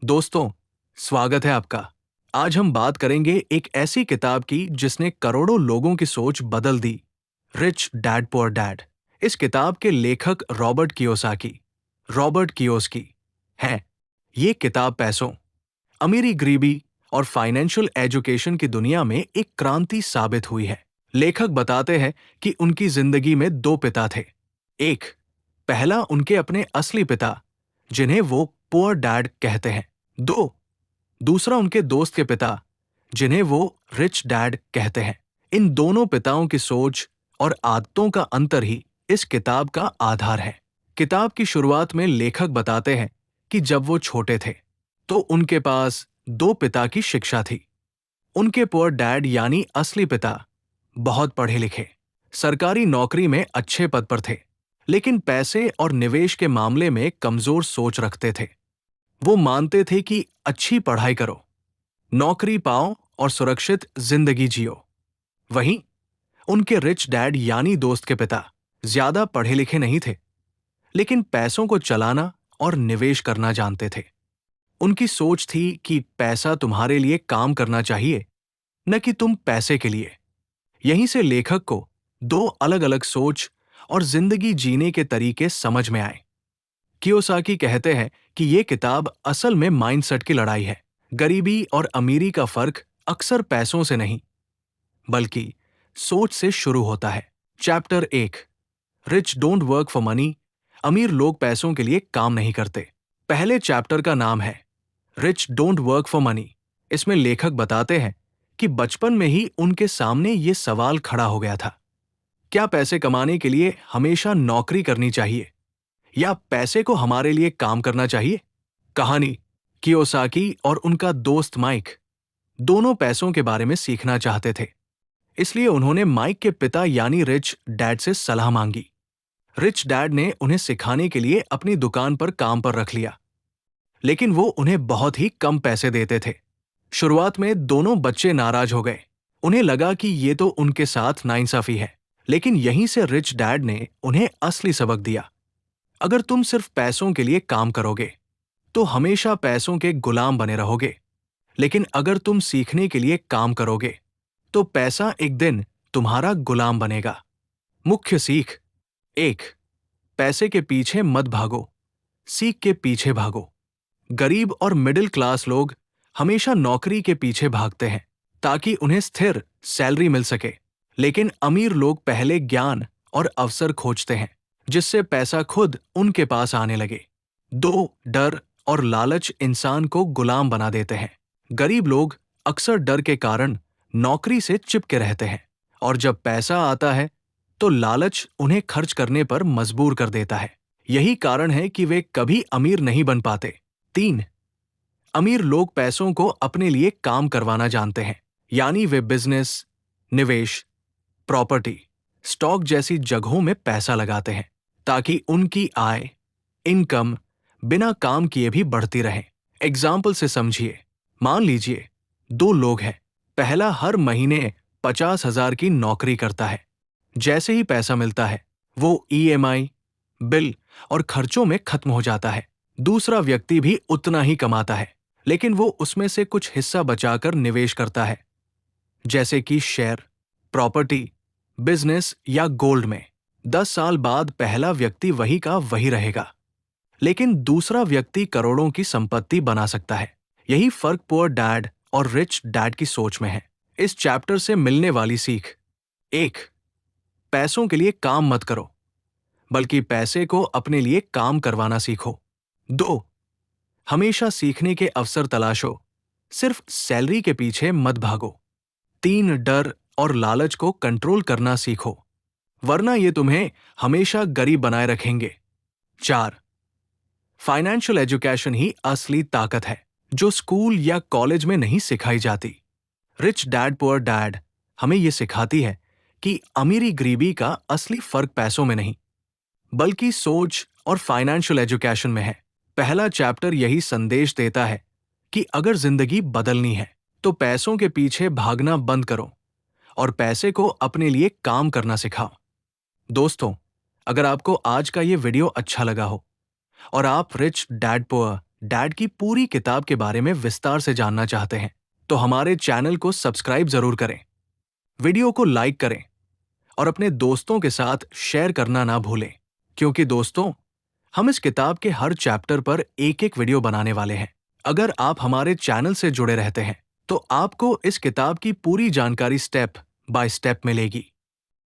दोस्तों, स्वागत है आपका। आज हम बात करेंगे एक ऐसी किताब की जिसने करोड़ों लोगों की सोच बदल दी, रिच डैड पुअर डैड। इस किताब के लेखक रॉबर्ट कियोसाकी हैं। ये किताब पैसों, अमीरी गरीबी और फाइनेंशियल एजुकेशन की दुनिया में एक क्रांति साबित हुई है। लेखक बताते हैं कि उनकी जिंदगी में दो पिता थे। एक, पहला उनके अपने असली पिता, जिन्हें वो पुअर डैड कहते हैं। दो, दूसरा उनके दोस्त के पिता, जिन्हें वो रिच डैड कहते हैं। इन दोनों पिताओं की सोच और आदतों का अंतर ही इस किताब का आधार है। किताब की शुरुआत में लेखक बताते हैं कि जब वो छोटे थे तो उनके पास दो पिता की शिक्षा थी। उनके पुअर डैड यानी असली पिता बहुत पढ़े लिखे, सरकारी नौकरी में अच्छे पद पर थे, लेकिन पैसे और निवेश के मामले में कमजोर सोच रखते थे। वो मानते थे कि अच्छी पढ़ाई करो, नौकरी पाओ और सुरक्षित जिंदगी जियो। वहीं उनके रिच डैड यानी दोस्त के पिता ज्यादा पढ़े लिखे नहीं थे, लेकिन पैसों को चलाना और निवेश करना जानते थे। उनकी सोच थी कि पैसा तुम्हारे लिए काम करना चाहिए, न कि तुम पैसे के लिए। यहीं से लेखक को दो अलग अलग सोच और जिंदगी जीने के तरीके समझ में आए। कियोसाकी कहते हैं कि ये किताब असल में माइंडसेट की लड़ाई है। गरीबी और अमीरी का फर्क अक्सर पैसों से नहीं, बल्कि सोच से शुरू होता है। Chapter 1, rich don't work for money, अमीर लोग पैसों के लिए काम नहीं करते। पहले चैप्टर का नाम है rich don't work for money. इसमें लेखक बताते हैं कि बचपन में ही उनके सामने ये सवाल खड़ा हो गया था, क्या पैसे कमाने के लिए हमेशा नौकरी करनी चाहिए या पैसे को हमारे लिए काम करना चाहिए। कहानी, कियोसाकी और उनका दोस्त माइक दोनों पैसों के बारे में सीखना चाहते थे, इसलिए उन्होंने माइक के पिता यानी रिच डैड से सलाह मांगी। रिच डैड ने उन्हें सिखाने के लिए अपनी दुकान पर काम पर रख लिया, लेकिन वो उन्हें बहुत ही कम पैसे देते थे। शुरुआत में दोनों बच्चे नाराज हो गए। उन्हें लगा कि ये तो उनके साथ नाइंसाफी है, लेकिन यहीं से रिच डैड ने उन्हें असली सबक दिया। अगर तुम सिर्फ पैसों के लिए काम करोगे तो हमेशा पैसों के गुलाम बने रहोगे, लेकिन अगर तुम सीखने के लिए काम करोगे तो पैसा एक दिन तुम्हारा गुलाम बनेगा। मुख्य सीख: 1, पैसे के पीछे मत भागो, सीख के पीछे भागो। गरीब और मिडिल क्लास लोग हमेशा नौकरी के पीछे भागते हैं ताकि उन्हें स्थिर सैलरी मिल सके, लेकिन अमीर लोग पहले ज्ञान और अवसर खोजते हैं, जिससे पैसा खुद उनके पास आने लगे। 2, डर और लालच इंसान को गुलाम बना देते हैं। गरीब लोग अक्सर डर के कारण नौकरी से चिपके रहते हैं, और जब पैसा आता है तो लालच उन्हें खर्च करने पर मजबूर कर देता है। यही कारण है कि वे कभी अमीर नहीं बन पाते। 3, अमीर लोग पैसों को अपने लिए काम करवाना जानते हैं, यानी वे बिजनेस, निवेश, प्रॉपर्टी, स्टॉक जैसी जगहों में पैसा लगाते हैं ताकि उनकी आय, इनकम बिना काम किए भी बढ़ती रहे। एग्जाम्पल से समझिए। मान लीजिए 2 लोग हैं। पहला हर महीने 50,000 की नौकरी करता है। जैसे ही पैसा मिलता है वो ईएमआई, बिल और खर्चों में खत्म हो जाता है। दूसरा व्यक्ति भी उतना ही कमाता है, लेकिन वो उसमें से कुछ हिस्सा बचाकर निवेश करता है, जैसे कि शेयर, प्रॉपर्टी, बिजनेस या गोल्ड में। 10 साल बाद पहला व्यक्ति वही का वही रहेगा, लेकिन दूसरा व्यक्ति करोड़ों की संपत्ति बना सकता है। यही फर्क पुअर डैड और रिच डैड की सोच में है। इस चैप्टर से मिलने वाली सीख: 1, पैसों के लिए काम मत करो, बल्कि पैसे को अपने लिए काम करवाना सीखो। 2, हमेशा सीखने के अवसर तलाशो, सिर्फ सैलरी के पीछे मत भागो। 3, डर और लालच को कंट्रोल करना सीखो, वरना ये तुम्हें हमेशा गरीब बनाए रखेंगे। 4, फाइनेंशियल एजुकेशन ही असली ताकत है, जो स्कूल या कॉलेज में नहीं सिखाई जाती। रिच डैड पुअर डैड हमें ये सिखाती है कि अमीरी गरीबी का असली फर्क पैसों में नहीं, बल्कि सोच और फाइनेंशियल एजुकेशन में है। पहला चैप्टर यही संदेश देता है कि अगर जिंदगी बदलनी है तो पैसों के पीछे भागना बंद करो और पैसे को अपने लिए काम करना सिखाओ। दोस्तों, अगर आपको आज का ये वीडियो अच्छा लगा हो और आप रिच डैड पुअर डैड की पूरी किताब के बारे में विस्तार से जानना चाहते हैं तो हमारे चैनल को सब्सक्राइब जरूर करें, वीडियो को लाइक करें और अपने दोस्तों के साथ शेयर करना ना भूलें, क्योंकि दोस्तों, हम इस किताब के हर चैप्टर पर एक एक वीडियो बनाने वाले हैं। अगर आप हमारे चैनल से जुड़े रहते हैं तो आपको इस किताब की पूरी जानकारी स्टेप बाय स्टेप मिलेगी।